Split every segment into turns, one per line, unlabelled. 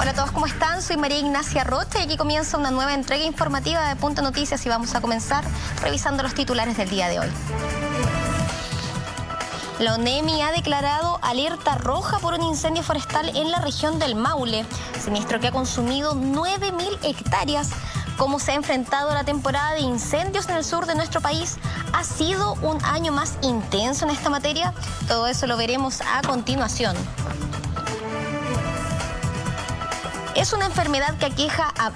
Hola a todos, ¿cómo están? Soy María Ignacia Rocha y aquí comienza una nueva entrega informativa de Punto Noticias y vamos a comenzar revisando los titulares del día de hoy. La ONEMI ha declarado alerta roja por un incendio forestal en la región del Maule, siniestro que ha consumido 9.000 hectáreas. Cómo se ha enfrentado la temporada de incendios en el sur de nuestro país. ¿Ha sido un año más intenso en esta materia? Todo eso lo veremos a continuación. Es una enfermedad que aqueja a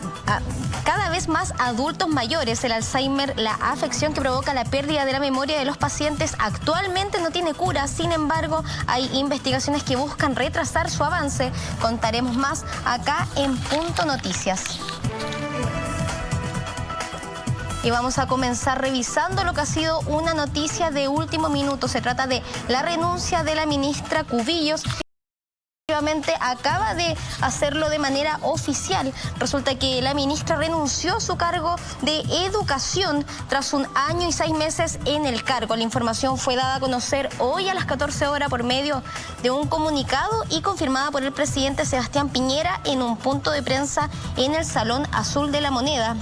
cada vez más adultos mayores. El Alzheimer, la afección que provoca la pérdida de la memoria de los pacientes, actualmente no tiene cura. Sin embargo, hay investigaciones que buscan retrasar su avance. Contaremos más acá en Punto Noticias. Y vamos a comenzar revisando lo que ha sido una noticia de último minuto. Se trata de la renuncia de la ministra Cubillos. Acaba de hacerlo de manera oficial. Resulta que la ministra renunció a su cargo de educación tras 1 año y 6 meses en el cargo. La información fue dada a conocer hoy a las 14 horas por medio de un comunicado y confirmada por el presidente Sebastián Piñera en un punto de prensa en el Salón Azul de la Moneda.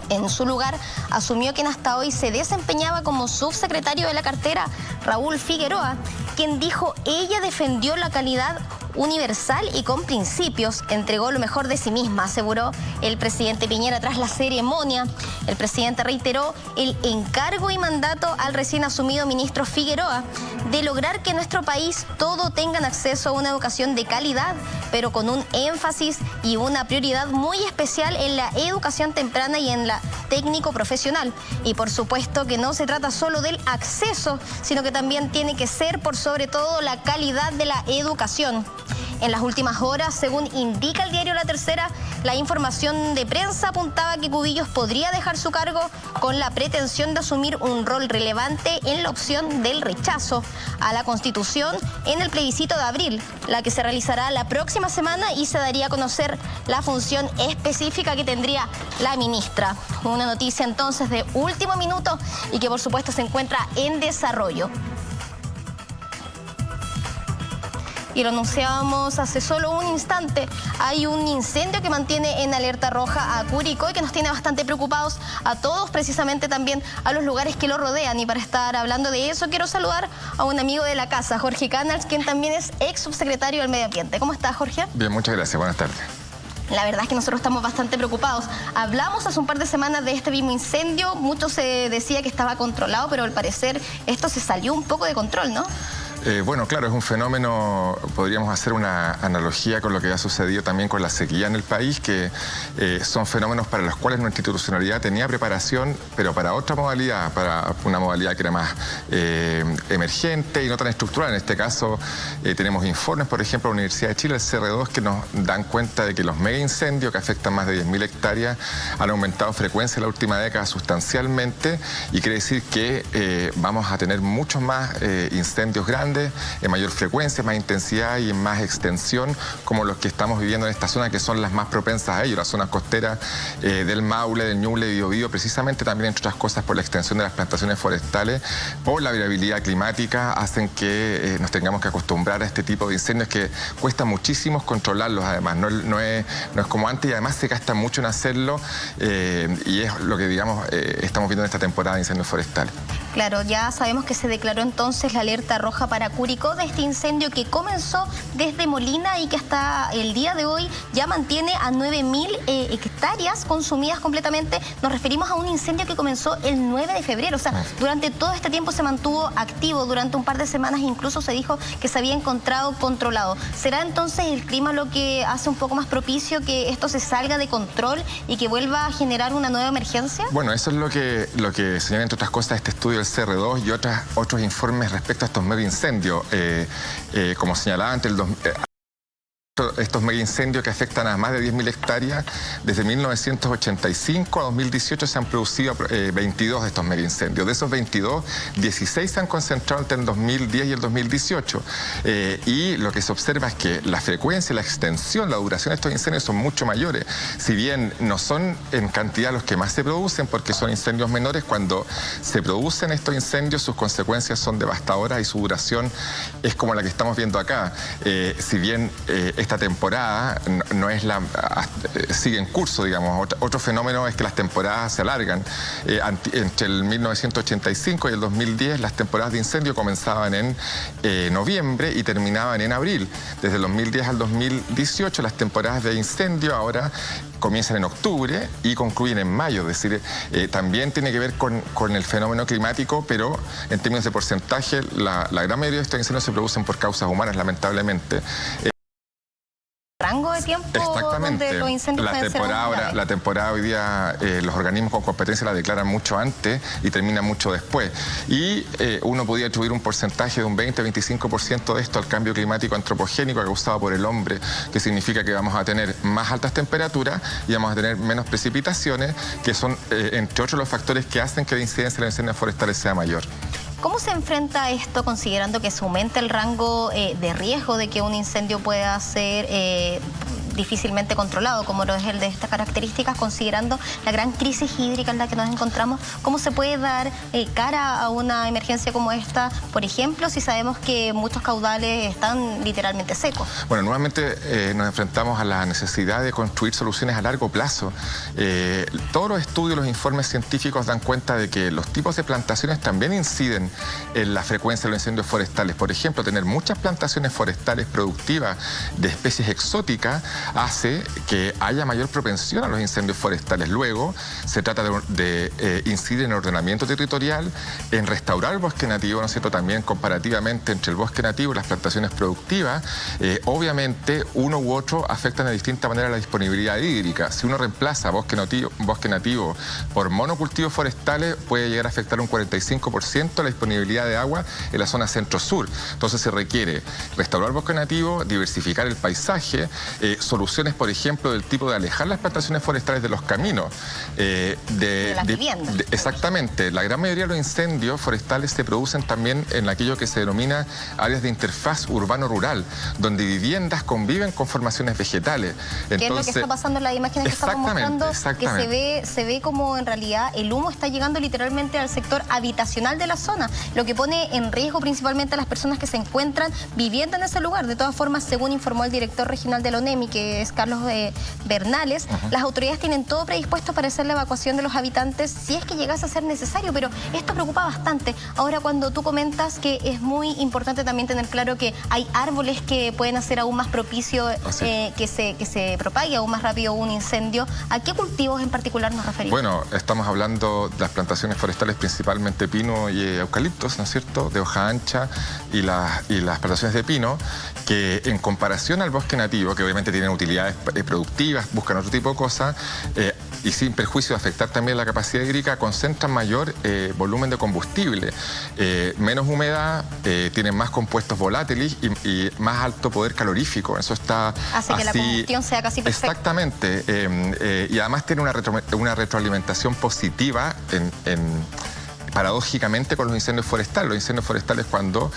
En su lugar, asumió quien hasta hoy se desempeñaba como subsecretario de la cartera, Raúl Figueroa, quien dijo: ella defendió la calidad universal y con principios, entregó lo mejor de sí misma, aseguró el presidente Piñera tras la ceremonia. El presidente reiteró el encargo y mandato al recién asumido ministro Figueroa de lograr que en nuestro país todos tengan acceso a una educación de calidad, pero con un énfasis y una prioridad muy especial en la educación temprana y en la técnico profesional. Y por supuesto que no se trata solo del acceso, sino que también tiene que ser por sobre todo la calidad de la educación. En las últimas horas, según indica el diario La Tercera, la información de prensa apuntaba que Cubillos podría dejar su cargo con la pretensión de asumir un rol relevante en la opción del rechazo a la Constitución en el plebiscito de abril, la que se realizará la próxima semana, y se daría a conocer la función específica que tendría la ministra. Una noticia entonces de último minuto y que por supuesto se encuentra en desarrollo. Y lo anunciábamos hace solo un instante, hay un incendio que mantiene en alerta roja a Curicó y que nos tiene bastante preocupados a todos, precisamente también a los lugares que lo rodean. Y para estar hablando de eso, quiero saludar a un amigo de la casa, Jorge Canals, quien también es ex subsecretario del Medio Ambiente. ¿Cómo estás, Jorge?
Bien, muchas gracias. Buenas tardes.
La verdad es que nosotros estamos bastante preocupados. Hablamos hace un par de semanas de este mismo incendio, mucho se decía que estaba controlado, pero al parecer esto se salió un poco de control, ¿no?
Bueno, claro, es un fenómeno, podríamos hacer una analogía con lo que ha sucedido también con la sequía en el país, que son fenómenos para los cuales nuestra institucionalidad tenía preparación, pero para otra modalidad, para una modalidad que era más emergente y no tan estructural. En este caso tenemos informes, por ejemplo, de la Universidad de Chile, el CR2, que nos dan cuenta de que los mega incendios que afectan más de 10.000 hectáreas han aumentado frecuencia en la última década sustancialmente, y quiere decir que vamos a tener muchos más incendios grandes, en mayor frecuencia, más intensidad y en más extensión, como los que estamos viviendo en esta zona, que son las más propensas a ello, las zonas costeras del Maule, del Ñuble, Biobío, precisamente también, entre otras cosas, por la extensión de las plantaciones forestales, por la variabilidad climática, hacen que nos tengamos que acostumbrar a este tipo de incendios que cuesta muchísimo controlarlos. Además, no es como antes, y además se gasta mucho en hacerlo, y es lo que, digamos, estamos viendo en esta temporada de incendios forestales.
Claro, ya sabemos que se declaró entonces la alerta roja para Curicó de este incendio que comenzó desde Molina y que hasta el día de hoy ya mantiene a 9.000 hectáreas consumidas completamente. Nos referimos a un incendio que comenzó el 9 de febrero, o sea, durante todo este tiempo se mantuvo activo, durante un par de semanas incluso se dijo que se había encontrado controlado. ¿Será entonces el clima lo que hace un poco más propicio que esto se salga de control y que vuelva a generar una nueva emergencia?
Bueno, eso es lo que señala, entre otras cosas, este estudio del CR2 y otros informes respecto a estos mega incendios. Como señalaba antes, estos mega incendios que afectan a más de 10.000 hectáreas, desde 1985 a 2018 se han producido 22 de estos mega incendios. De esos 22, 16 se han concentrado entre el 2010 y el 2018. Y lo que se observa es que la frecuencia, la extensión, la duración de estos incendios son mucho mayores. Si bien no son en cantidad los que más se producen, porque son incendios menores, cuando se producen estos incendios, sus consecuencias son devastadoras y su duración es como la que estamos viendo acá. Si bien esta temporada no es sigue en curso, digamos. Otro fenómeno es que las temporadas se alargan. Entre el 1985 y el 2010 las temporadas de incendio comenzaban en noviembre y terminaban en abril. Desde el 2010 al 2018 las temporadas de incendio ahora comienzan en octubre y concluyen en mayo, es decir, también tiene que ver con el fenómeno climático, pero en términos de porcentaje, la gran mayoría de estos incendios se producen por causas humanas, lamentablemente.
¿Rango de tiempo donde los incendios pueden ser más graves?
La temporada hoy día los organismos con competencia la declaran mucho antes y terminan mucho después. Y uno podría atribuir un porcentaje de un 20-25% de esto al cambio climático antropogénico causado por el hombre, que significa que vamos a tener más altas temperaturas y vamos a tener menos precipitaciones, que son, entre otros, los factores que hacen que la incidencia de los incendios forestales sea mayor.
¿Cómo se enfrenta esto considerando que se aumenta el rango de riesgo de que un incendio pueda ser difícilmente controlado, como lo es el de estas características, considerando la gran crisis hídrica en la que nos encontramos? ¿Cómo se puede dar cara a una emergencia como esta, por ejemplo, si sabemos que muchos caudales están literalmente secos?
Bueno, nuevamente nos enfrentamos a la necesidad de construir soluciones a largo plazo. Todos los estudios, los informes científicos dan cuenta de que los tipos de plantaciones también inciden en la frecuencia de los incendios forestales. Por ejemplo, tener muchas plantaciones forestales productivas de especies exóticas hace que haya mayor propensión a los incendios forestales. Luego, se trata de incidir en el ordenamiento territorial, en restaurar el bosque nativo, ¿no es cierto?, también comparativamente entre el bosque nativo y las plantaciones productivas. Obviamente, uno u otro afectan de distinta manera la disponibilidad hídrica. Si uno reemplaza bosque nativo por monocultivos forestales, puede llegar a afectar un 45% la disponibilidad de agua en la zona centro-sur. Entonces se requiere restaurar el bosque nativo, diversificar el paisaje, soluciones, por ejemplo, del tipo de alejar las plantaciones forestales de los caminos.
De las viviendas.
Exactamente. La gran mayoría de los incendios forestales se producen también en aquello que se denomina áreas de interfaz urbano-rural, donde viviendas conviven con formaciones vegetales.
Entonces, ¿qué es lo que está pasando en las imágenes que estamos mostrando? Que se ve como en realidad el humo está llegando literalmente al sector habitacional de la zona, lo que pone en riesgo principalmente a las personas que se encuentran viviendo en ese lugar. De todas formas, según informó el director regional de la ONEMI, que es Carlos Bernales, las autoridades tienen todo predispuesto para hacer la evacuación de los habitantes si es que llegase a ser necesario, pero esto preocupa bastante. Ahora, cuando tú comentas que es muy importante también tener claro que hay árboles que pueden hacer aún más propicio que se propague aún más rápido un incendio, ¿a qué cultivos en particular nos referimos?
Bueno, estamos hablando de las plantaciones forestales, principalmente pino y eucaliptos, ¿no es cierto?, de hoja ancha, y las plantaciones de pino, que en comparación al bosque nativo, que obviamente tienen utilidades productivas, buscan otro tipo de cosas, y sin perjuicio de afectar también la capacidad hídrica, concentran mayor volumen de combustible, menos humedad, tienen más compuestos volátiles y más alto poder calorífico. Eso está
hace que la combustión sea casi perfecta.
Exactamente, y además tiene una retroalimentación positiva paradójicamente con los incendios forestales. Los incendios forestales, cuando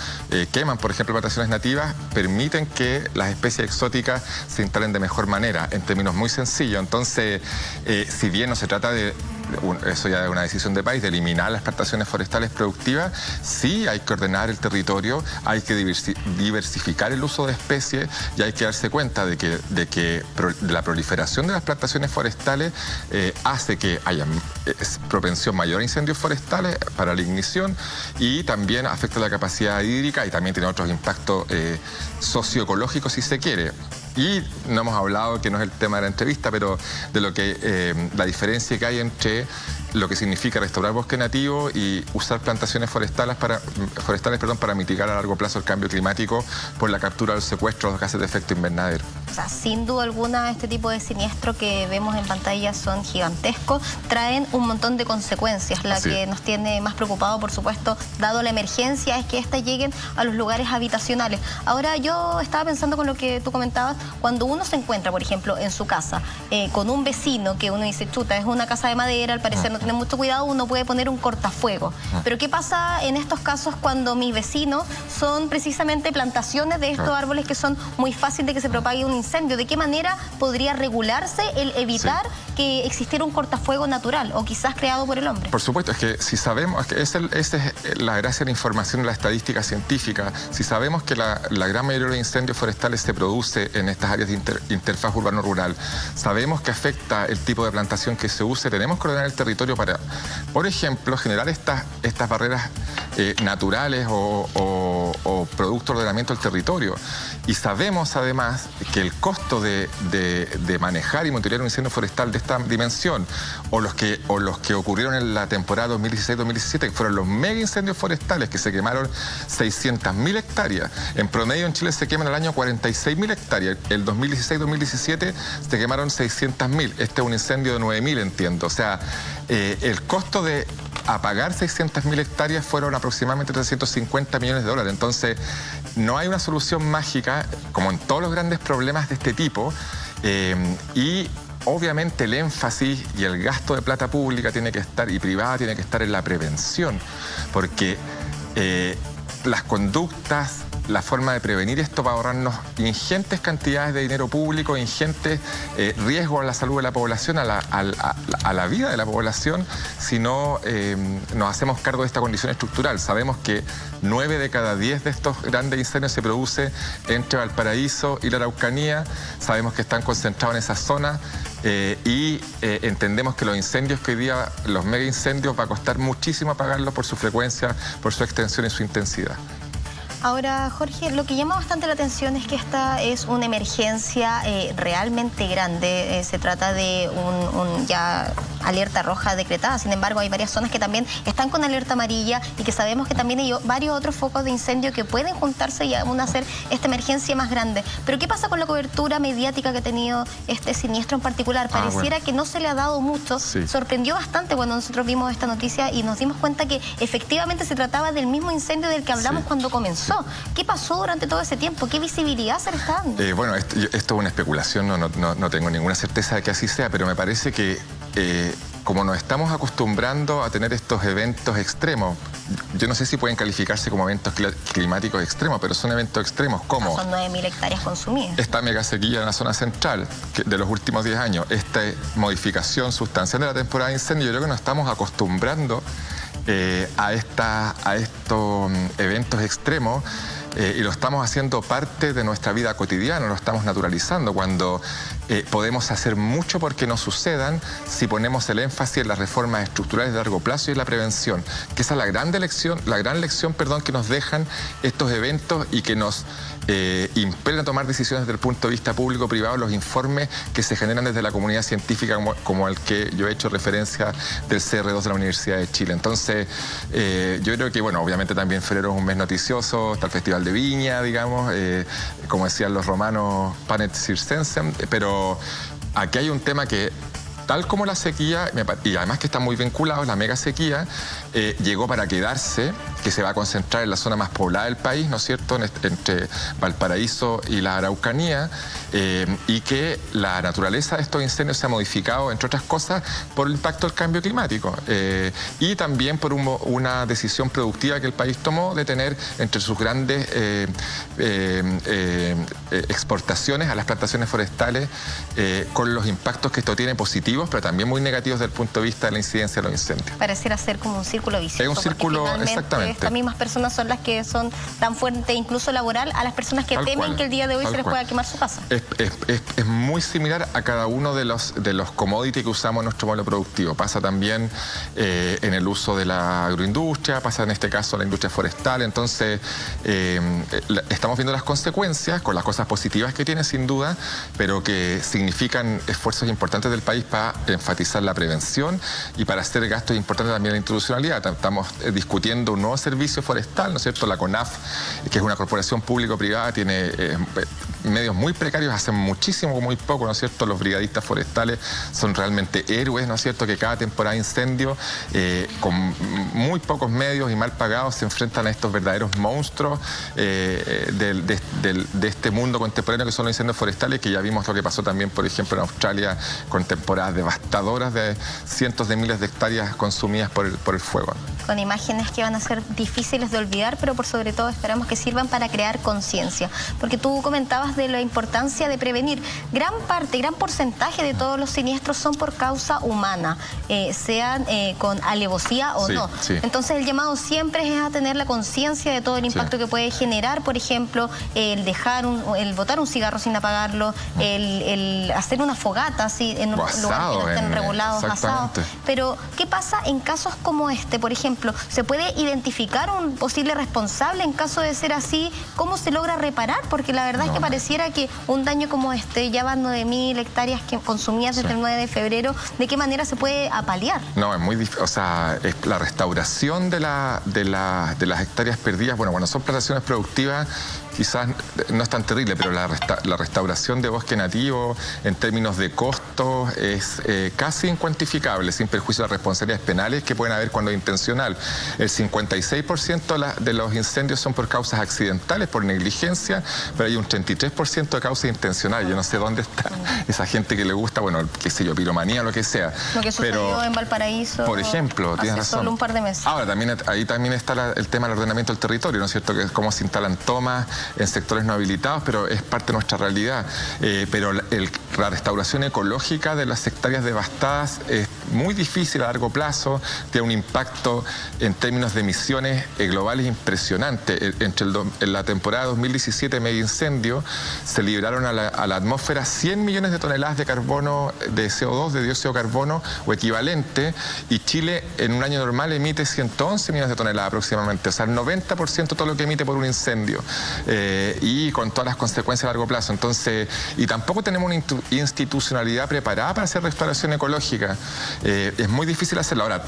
queman, por ejemplo, plantaciones nativas, permiten que las especies exóticas se instalen de mejor manera, en términos muy sencillos. Entonces, si bien no se trata de eso ya es una decisión de país, de eliminar las plantaciones forestales productivas, sí hay que ordenar el territorio, hay que diversificar el uso de especies, y hay que darse cuenta de que la proliferación de las plantaciones forestales hace que haya propensión mayor a incendios forestales para la ignición, y también afecta la capacidad hídrica y también tiene otros impactos socioecológicos, si se quiere. Y no hemos hablado, que no es el tema de la entrevista, pero de lo que la diferencia que hay entre lo que significa restaurar bosque nativo y usar plantaciones forestales para mitigar a largo plazo el cambio climático por la captura o el secuestro de los gases de efecto invernadero.
O sea, sin duda alguna, este tipo de siniestros que vemos en pantalla son gigantescos, traen un montón de consecuencias. La que nos tiene más preocupado, por supuesto, dado la emergencia, es que éstas lleguen a los lugares habitacionales. Ahora, yo estaba pensando con lo que tú comentabas, cuando uno se encuentra, por ejemplo, en su casa, con un vecino que uno dice, chuta, es una casa de madera, al parecer no tiene mucho cuidado, uno puede poner un cortafuego. Pero ¿qué pasa en estos casos cuando mis vecinos son precisamente plantaciones de estos árboles que son muy fáciles de que se propague un incendio? ¿De qué manera podría regularse el evitar que existiera un cortafuego natural o quizás creado por el hombre.
Por supuesto, es que si sabemos, esa es la gracia de la información de la estadística científica, si sabemos que la gran mayoría de los incendios forestales se produce en estas áreas de interfaz urbano-rural, sabemos que afecta el tipo de plantación que se use, tenemos que ordenar el territorio para, por ejemplo, generar estas barreras naturales o producto de ordenamiento del territorio. Y sabemos además que el costo de manejar y monitorear un incendio forestal de esta dimensión, o los que ocurrieron en la temporada 2016-2017, que fueron los mega incendios forestales que se quemaron 600.000 hectáreas. En promedio en Chile se queman al año 46.000 hectáreas. El 2016-2017 se quemaron 600.000. Este es un incendio de 9.000, entiendo. O sea, el costo de apagar 600.000 hectáreas fueron aproximadamente 350 millones de dólares. Entonces, no hay una solución mágica, como en todos los grandes problemas de este tipo, y obviamente el énfasis y el gasto de plata pública tiene que estar, y privada tiene que estar en la prevención, porque las conductas, la forma de prevenir esto va a ahorrarnos ingentes cantidades de dinero público, ingentes riesgos a la salud de la población, a la vida de la población, si no nos hacemos cargo de esta condición estructural. Sabemos que 9 de cada 10 de estos grandes incendios se produce entre Valparaíso y la Araucanía. Sabemos que están concentrados en esa zona y entendemos que los incendios que hoy día, los mega incendios, va a costar muchísimo apagarlos por su frecuencia, por su extensión y su intensidad.
Ahora, Jorge, lo que llama bastante la atención es que esta es una emergencia realmente grande. Se trata de un ya alerta roja decretada. Sin embargo, hay varias zonas que también están con alerta amarilla y que sabemos que también hay varios otros focos de incendio que pueden juntarse y aún hacer esta emergencia más grande. Pero ¿qué pasa con la cobertura mediática que ha tenido este siniestro en particular? Pareciera que no se le ha dado mucho. Sí. Sorprendió bastante cuando nosotros vimos esta noticia y nos dimos cuenta que efectivamente se trataba del mismo incendio del que hablamos cuando comenzó. ¿Qué pasó durante todo ese tiempo? ¿Qué visibilidad se le está dando?
Bueno, esto es una especulación, no tengo ninguna certeza de que así sea, pero me parece que como nos estamos acostumbrando a tener estos eventos extremos, yo no sé si pueden calificarse como eventos climáticos extremos, pero son eventos extremos como...
Son 9.000 hectáreas consumidas.
Esta mega sequía en la zona central de los últimos 10 años, esta modificación sustancial de la temporada de incendio, yo creo que nos estamos acostumbrando a estos eventos extremos y lo estamos haciendo parte de nuestra vida cotidiana, lo estamos naturalizando, cuando podemos hacer mucho porque no sucedan si ponemos el énfasis en las reformas estructurales de largo plazo y en la prevención, que esa es la gran lección que nos dejan estos eventos y que nos impelen a tomar decisiones desde el punto de vista público-privado, los informes que se generan desde la comunidad científica como el que yo he hecho referencia del CR2 de la Universidad de Chile. Entonces, yo creo que, bueno, obviamente también febrero es un mes noticioso, está el Festival de Viña, digamos, como decían los romanos, panet circensem, pero aquí hay un tema que, tal como la sequía, y además que están muy vinculados, la mega sequía llegó para quedarse, que se va a concentrar en la zona más poblada del país, ¿no es cierto?, entre Valparaíso y la Araucanía, y que la naturaleza de estos incendios se ha modificado, entre otras cosas, por el impacto del cambio climático y también por una decisión productiva que el país tomó de tener entre sus grandes exportaciones a las plantaciones forestales, con los impactos que esto tiene positivos, pero también muy negativos desde el punto de vista de la incidencia de los incendios.
Pareciera ser como un círculo vicioso.
Es un círculo, exactamente.
Estas mismas personas son las que son tan fuertes, incluso laboral, a las personas que temen que el día de hoy se les pueda quemar su casa.
Es muy similar a cada uno de los commodities que usamos en nuestro modelo productivo. Pasa también en el uso de la agroindustria, pasa en este caso la industria forestal. Entonces, estamos viendo las consecuencias con las cosas positivas que tiene, sin duda, pero que significan esfuerzos importantes del país para enfatizar la prevención y para hacer gastos importantes también en la institucionalidad. Estamos discutiendo un nuevo servicio forestal, ¿no es cierto? La CONAF, que es una corporación público-privada, tiene medios muy precarios, hacen muchísimo, muy poco, ¿no es cierto? Los brigadistas forestales son realmente héroes, ¿no es cierto? Que cada temporada de incendio, con muy pocos medios y mal pagados, se enfrentan a estos verdaderos monstruos de este mundo contemporáneo que son los incendios forestales, que ya vimos lo que pasó también, por ejemplo, en Australia, con temporadas devastadoras de cientos de miles de hectáreas consumidas por el fuego.
con imágenes que van a ser difíciles de olvidar, pero por sobre todo esperamos que sirvan para crear conciencia. Porque tú comentabas de la importancia de prevenir. Gran porcentaje de todos los siniestros son por causa humana, sean con alevosía o no.
Sí.
Entonces el llamado siempre es a tener la conciencia de todo el impacto que puede generar, por ejemplo, el botar un cigarro sin apagarlo, el hacer una fogata así en un lugar que no estén regulados, asados. Pero, ¿qué pasa en casos como este? Por ejemplo, ¿se puede identificar un posible responsable en caso de ser así? ¿Cómo se logra reparar? Porque la verdad es que pareciera que un daño como este, ya van 9.000 hectáreas que consumidas desde el 9 de febrero, ¿de qué manera se puede apalear?
No, es muy difícil, o sea, es la restauración de las hectáreas perdidas, bueno, cuando son plantaciones productivas, quizás no es tan terrible, pero la restauración de bosque nativo en términos de costos es casi incuantificable, sin perjuicio de las responsabilidades penales que pueden haber cuando es intencional. El 56% de los incendios son por causas accidentales, por negligencia, pero hay un 33% de causas intencionales. Yo no sé dónde está esa gente que le gusta, bueno, qué sé yo, piromanía, lo que sea.
Lo que sucedió en Valparaíso,
por ejemplo, tienes razón.
Solo un par de meses.
Ahora, ahí también está el tema del ordenamiento del territorio, ¿no es cierto? Que es cómo se instalan tomas en sectores no habilitados, pero es parte de nuestra realidad. Pero la restauración ecológica de las hectáreas devastadas es muy difícil a largo plazo, tiene un impacto en términos de emisiones globales impresionante. En la temporada 2017, mega incendio, se liberaron a la atmósfera 100 millones de toneladas de carbono, de CO2, de dióxido de carbono o equivalente, y Chile en un año normal emite 111 millones de toneladas aproximadamente, o sea, el 90% de todo lo que emite por un incendio, y con todas las consecuencias a largo plazo. Entonces, y tampoco tenemos una institucionalidad preparada para hacer restauración ecológica. Es muy difícil hacerlo. Ahora,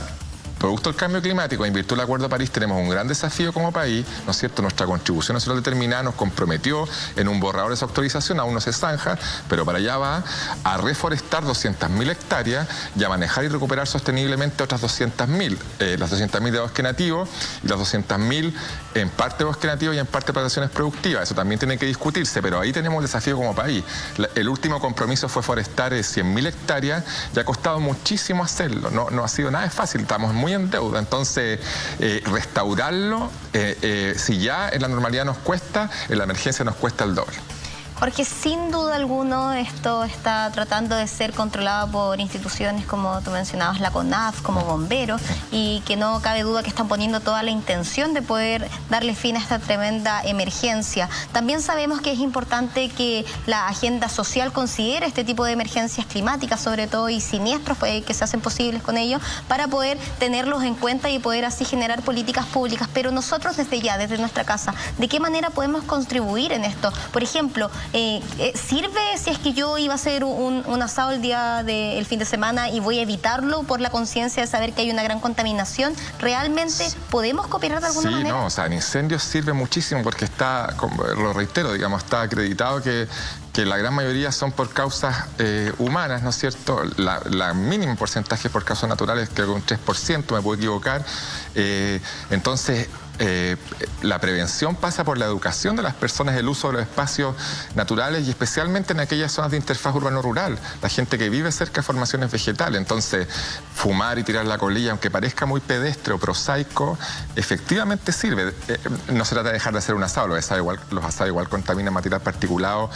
producto del cambio climático, en virtud del Acuerdo de París, tenemos un gran desafío como país, ¿no es cierto? Nuestra Constitución Nacional Determinada nos comprometió en un borrador de esa autorización, aún no se zanja, pero para allá va, a reforestar 200.000 hectáreas y a manejar y recuperar sosteniblemente otras 200.000. Las 200.000 de bosque nativo y las 200.000 en parte bosque nativo y en parte plantaciones productivas. Eso también tiene que discutirse, pero ahí tenemos un desafío como país. El último compromiso fue forestar 100.000 hectáreas y ha costado muchísimo hacerlo. No ha sido nada fácil, estamos muy en deuda. Entonces, restaurarlo, si ya en la normalidad nos cuesta, en la emergencia nos cuesta el doble.
Porque sin duda alguna esto está tratando de ser controlado por instituciones como tú mencionabas, la CONAF, como bomberos, y que no cabe duda que están poniendo toda la intención de poder darle fin a esta tremenda emergencia. También sabemos que es importante que la agenda social considere este tipo de emergencias climáticas, sobre todo, y siniestros que se hacen posibles con ellos, para poder tenerlos en cuenta y poder así generar políticas públicas. Pero nosotros desde ya, desde nuestra casa, ¿de qué manera podemos contribuir en esto? Por ejemplo, ¿sirve si es que yo iba a hacer un asado el fin de semana y voy a evitarlo por la conciencia de saber que hay una gran contaminación? ¿Realmente podemos cooperar de alguna manera?
Sí, no, o sea, en incendios sirve muchísimo porque está, lo reitero, digamos, está acreditado que la gran mayoría son por causas humanas, ¿no es cierto? La mínimo porcentaje por causas naturales, creo que un 3%, me puedo equivocar. Entonces, la prevención pasa por la educación de las personas, el uso de los espacios naturales y especialmente en aquellas zonas de interfaz urbano-rural, la gente que vive cerca de formaciones vegetales. Entonces, fumar y tirar la colilla, aunque parezca muy pedestre o prosaico, efectivamente sirve. No se trata de dejar de hacer un asado, los asados igual contaminan material particulado.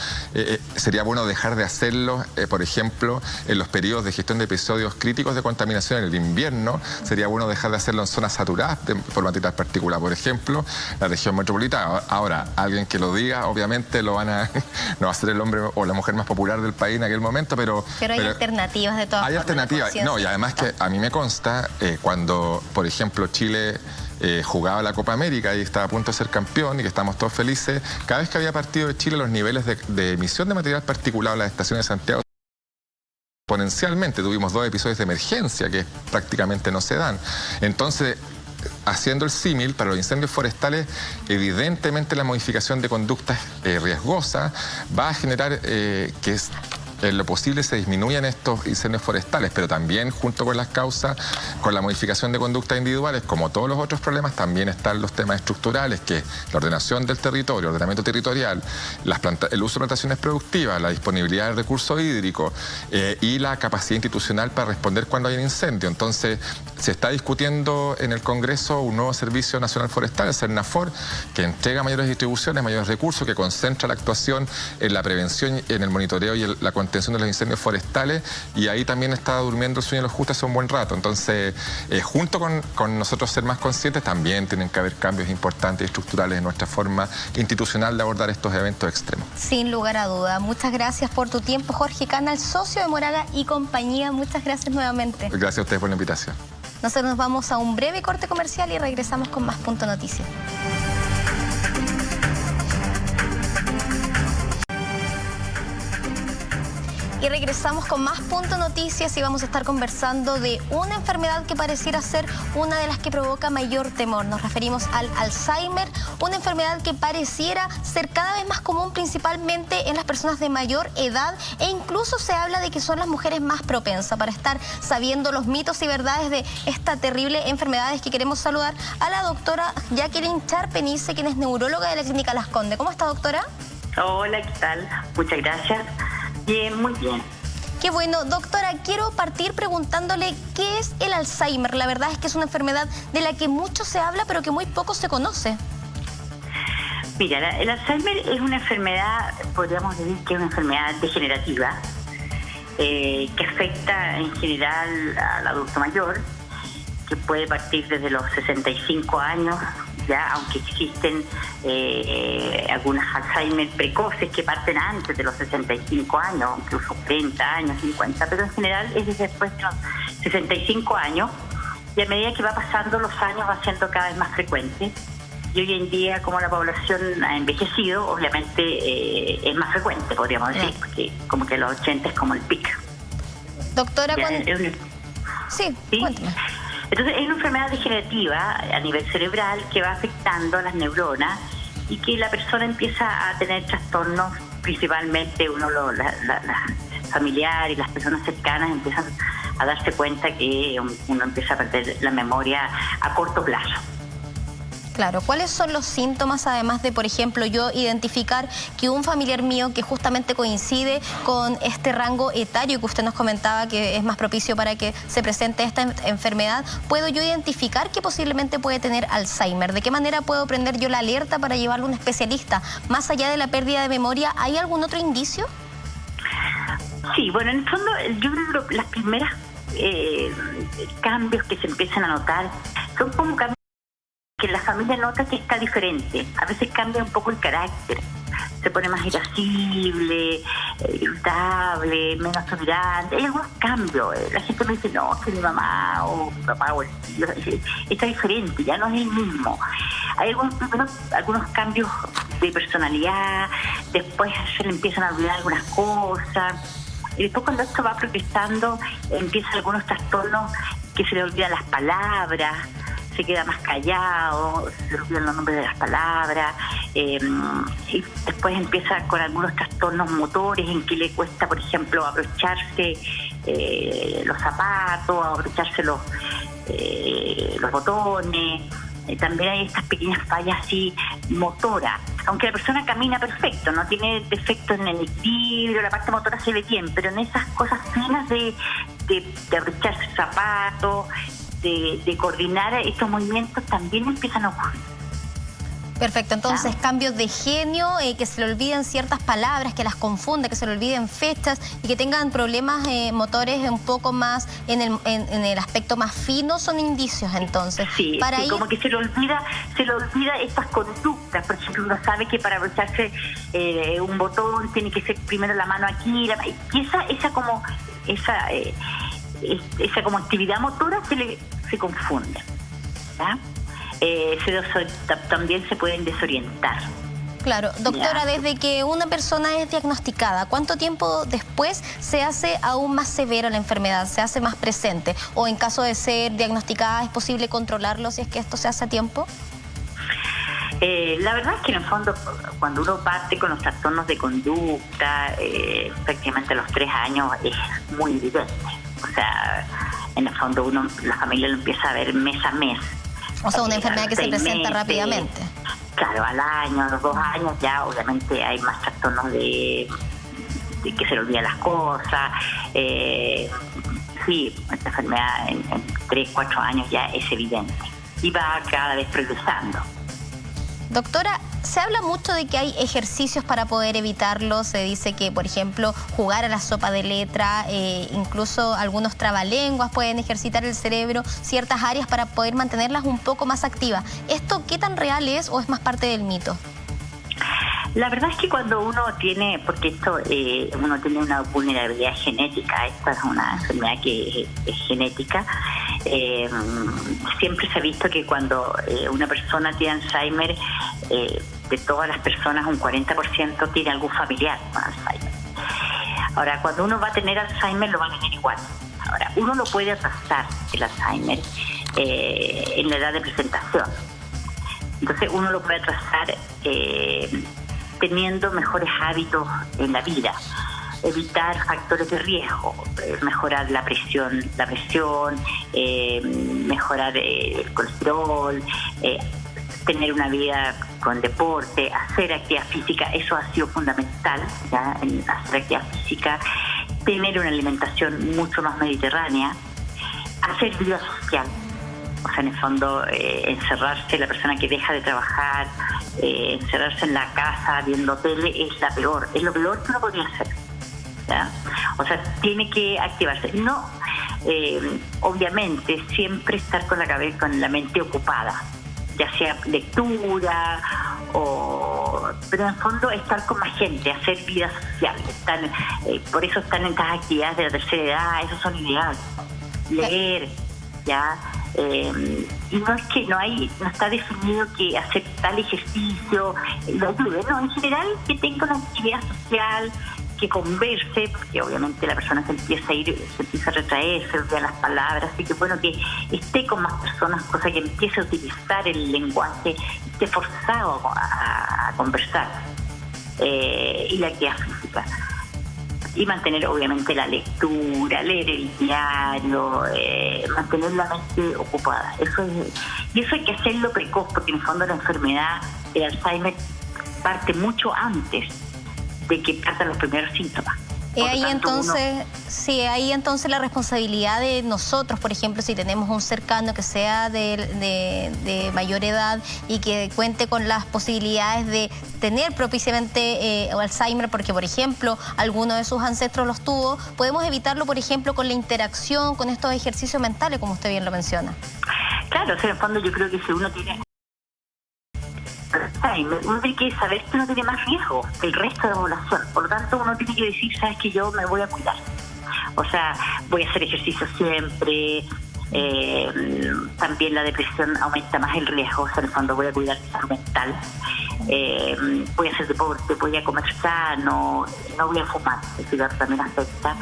Sería bueno dejar de hacerlo, por ejemplo, en los periodos de gestión de episodios críticos de contaminación en el invierno. Sería bueno dejar de hacerlo en zonas saturadas por material particulado. Por ejemplo, la región metropolitana. Ahora, alguien que lo diga, obviamente no va a ser el hombre o la mujer más popular del país en aquel momento, pero
hay alternativas de todas formas.
Hay alternativas. No, y además que a mí me consta, cuando, por ejemplo, Chile jugaba la Copa América y estaba a punto de ser campeón y que estamos todos felices, cada vez que había partido de Chile, los niveles de emisión de material particulado en las estaciones de Santiago exponencialmente. Tuvimos 2 episodios de emergencia que prácticamente no se dan. Entonces, haciendo el símil, para los incendios forestales, evidentemente la modificación de conductas riesgosas va a generar que en lo posible se disminuyan estos incendios forestales, pero también junto con las causas, con la modificación de conductas individuales, como todos los otros problemas, también están los temas estructurales, que es la ordenación del territorio, el ordenamiento territorial, el uso de plantaciones productivas, la disponibilidad de recursos hídricos y la capacidad institucional para responder cuando hay un incendio. Entonces, se está discutiendo en el Congreso un nuevo Servicio Nacional Forestal, el SERNAFOR, que entrega mayores distribuciones, mayores recursos, que concentra la actuación en la prevención, en el monitoreo y la contención de los incendios forestales, y ahí también está durmiendo el sueño de los justos hace un buen rato. Entonces, junto con nosotros ser más conscientes, también tienen que haber cambios importantes y estructurales en nuestra forma institucional de abordar estos eventos extremos.
Sin lugar a duda. Muchas gracias por tu tiempo, Jorge Canal, socio de Moraga y compañía. Muchas gracias nuevamente.
Gracias a ustedes por la invitación.
Nosotros nos vamos a un breve corte comercial y regresamos con más Punto Noticias. Y regresamos con más Punto Noticias y vamos a estar conversando de una enfermedad que pareciera ser una de las que provoca mayor temor. Nos referimos al Alzheimer, una enfermedad que pareciera ser cada vez más común principalmente en las personas de mayor edad, e incluso se habla de que son las mujeres más propensas. Para estar sabiendo los mitos y verdades de esta terrible enfermedad es que queremos saludar a la doctora Jacqueline Charpenice, quien es neuróloga de la Clínica Las Condes. ¿Cómo está, doctora?
Hola, ¿qué tal? Muchas gracias. Bien, muy bien.
Qué bueno. Doctora, quiero partir preguntándole qué es el Alzheimer. La verdad es que es una enfermedad de la que mucho se habla, pero que muy poco se conoce.
Mira, el Alzheimer es una enfermedad, podríamos decir que es una enfermedad degenerativa, que afecta en general al adulto mayor, que puede partir desde los 65 años, ya, aunque existen algunas Alzheimer precoces que parten antes de los 65 años, incluso 30 años, 50, pero en general es desde después de los 65 años, y a medida que va pasando los años va siendo cada vez más frecuente. Y hoy en día, como la población ha envejecido, obviamente es más frecuente, podríamos decir, porque como que los 80 es como el pico.
Doctora, Sí, cuéntame.
Entonces es una enfermedad degenerativa a nivel cerebral que va afectando a las neuronas y que la persona empieza a tener trastornos, principalmente los familiares y las personas cercanas empiezan a darse cuenta que uno empieza a perder la memoria a corto plazo.
Claro, ¿cuáles son los síntomas, además de, por ejemplo, yo identificar que un familiar mío que justamente coincide con este rango etario que usted nos comentaba que es más propicio para que se presente esta enfermedad, puedo yo identificar que posiblemente puede tener Alzheimer? ¿De qué manera puedo prender yo la alerta para llevarlo a un especialista? Más allá de la pérdida de memoria, ¿hay algún otro indicio?
Sí, bueno, en el fondo yo creo que las primeras cambios que se empiezan a notar son como cambios que la familia nota que está diferente. A veces cambia un poco el carácter, se pone más irascible, irritable, menos tolerante. Hay algunos cambios. La gente me dice, no, que mi mamá o mi papá o el tío está diferente, ya no es el mismo. Hay algunos cambios de personalidad, después se le empiezan a olvidar algunas cosas. Y después, cuando esto va progresando, empiezan algunos trastornos que se le olvidan las palabras, se queda más callado, se le olvidan los nombres de las palabras, y después empieza con algunos trastornos motores en que le cuesta, por ejemplo, abrocharse los zapatos, abrocharse los botones. También hay estas pequeñas fallas así motoras, aunque la persona camina perfecto, no tiene defectos en el equilibrio, la parte motora se ve bien, pero en esas cosas finas de abrocharse el zapato, de coordinar estos movimientos, también empiezan a ocurrir.
Perfecto, entonces cambios de genio, que se le olviden ciertas palabras, que las confunda, que se le olviden fechas y que tengan problemas motores un poco más en el aspecto más fino, son indicios entonces.
Sí, como que se le olvida estas conductas. Por ejemplo, uno sabe que para abrocharse un botón tiene que ser primero la mano aquí, y esa como actividad motora se confunde, ¿ya? También se pueden desorientar.
Claro, doctora, desde que una persona es diagnosticada, ¿cuánto tiempo después se hace aún más severa la enfermedad, se hace más presente? ¿O en caso de ser diagnosticada es posible controlarlo si es que esto se hace a tiempo?
La verdad es que en el fondo, cuando uno parte con los trastornos de conducta, prácticamente a los 3 años es muy evidente. O sea, en el fondo la familia lo empieza a ver mes a mes.
O sea, una enfermedad que se presenta rápidamente.
Claro, al año, a los 2 años ya obviamente hay más trastornos de que se le olvidan las cosas. Sí, esta enfermedad en 3, 4 años ya es evidente y va cada vez progresando.
Doctora, se habla mucho de que hay ejercicios para poder evitarlo. Se dice que, por ejemplo, jugar a la sopa de letra, incluso algunos trabalenguas pueden ejercitar el cerebro, ciertas áreas para poder mantenerlas un poco más activas. ¿Esto qué tan real es o es más parte del mito?
La verdad es que cuando uno tiene, porque esto uno tiene una vulnerabilidad genética, esta es una enfermedad que es genética, siempre se ha visto que cuando una persona tiene Alzheimer, de todas las personas un 40% tiene algún familiar con Alzheimer. Ahora, cuando uno va a tener Alzheimer lo va a tener igual. Ahora, uno lo puede atrasar el Alzheimer en la edad de presentación. Entonces uno lo puede atrasar teniendo mejores hábitos en la vida, evitar factores de riesgo, mejorar la presión, mejorar el colesterol, tener una vida con deporte, hacer actividad física. Eso ha sido fundamental, ¿ya? En hacer actividad física, tener una alimentación mucho más mediterránea, hacer vida social. O sea, en el fondo, encerrarse, la persona que deja de trabajar, encerrarse en la casa viendo tele es lo peor que uno podría hacer, ¿ya? O sea, tiene que activarse. No, obviamente, siempre estar con la mente ocupada, ya sea lectura pero en el fondo estar con más gente, hacer vida social. Por eso están en estas actividades de la tercera edad, esos son ideales. Leer, ¿ya? Y no es que no está definido que hacer tal ejercicio lo ayude, no, en general que tenga una actividad social, que converse, porque obviamente la persona se empieza a retraer, se olvida las palabras, así que bueno, que esté con más personas, cosa que empiece a utilizar el lenguaje, esté forzado a conversar, y la actividad física. Y mantener obviamente la lectura, leer el diario, mantener la mente ocupada. Y eso hay que hacerlo precoz, porque en el fondo la enfermedad de Alzheimer parte mucho antes de que partan los primeros síntomas.
Ahí entonces la responsabilidad de nosotros, por ejemplo, si tenemos un cercano que sea de mayor edad y que cuente con las posibilidades de tener propiciamente Alzheimer, porque, por ejemplo, alguno de sus ancestros los tuvo, podemos evitarlo, por ejemplo, con la interacción, con estos ejercicios mentales, como usted bien lo menciona.
Claro, o sea, en el fondo yo creo que si uno tiene uno tiene que saber que uno tiene más riesgo que el resto de la población. Por lo tanto, uno tiene que decir, sabes que yo me voy a cuidar. O sea, voy a hacer ejercicio siempre. También la depresión aumenta más el riesgo. O sea, en el fondo voy a cuidar mi salud mental. Voy a hacer deporte, voy a comer sano, no voy a fumar. El cigarro también afecta.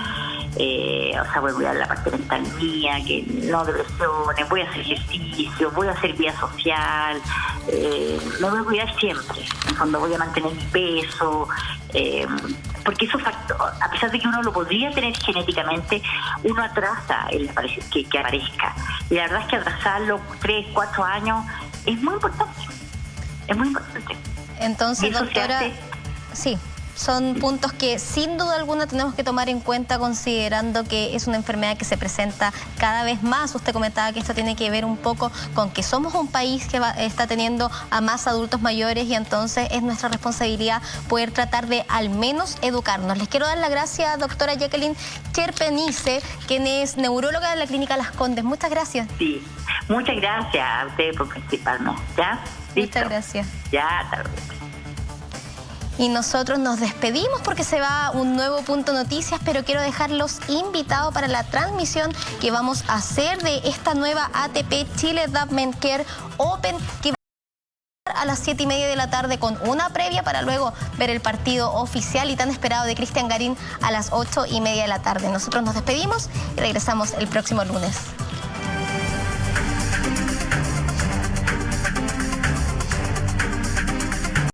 O sea, voy a cuidar la parte mental mía, que no depresiones, voy a hacer ejercicio, voy a hacer vida social, me voy a cuidar siempre. En el fondo voy a mantener mi peso, porque esos factores, a pesar de que uno lo podría tener genéticamente, uno atrasa que aparezca. Y la verdad es que atrasarlo 3, 4 años es muy importante. Es muy importante.
Entonces, doctora, sí, son puntos que sin duda alguna tenemos que tomar en cuenta, considerando que es una enfermedad que se presenta cada vez más. Usted comentaba que esto tiene que ver un poco con que somos un país que está teniendo a más adultos mayores, y entonces es nuestra responsabilidad poder tratar de al menos educarnos. Les quiero dar las gracias, doctora Jacqueline Cherpenice, quien es neuróloga de la Clínica Las Condes. Muchas gracias.
Sí, muchas gracias a ustedes por participarnos. ¿Ya?
Muchas gracias.
Ya, tal vez.
Y nosotros nos despedimos porque se va un nuevo Punto Noticias, pero quiero dejarlos invitados para la transmisión que vamos a hacer de esta nueva ATP Chile Development Care Open, que va a las 7:30 de la tarde con una previa para luego ver el partido oficial y tan esperado de Cristian Garín a las 8:30 de la tarde. Nosotros nos despedimos y regresamos el próximo lunes.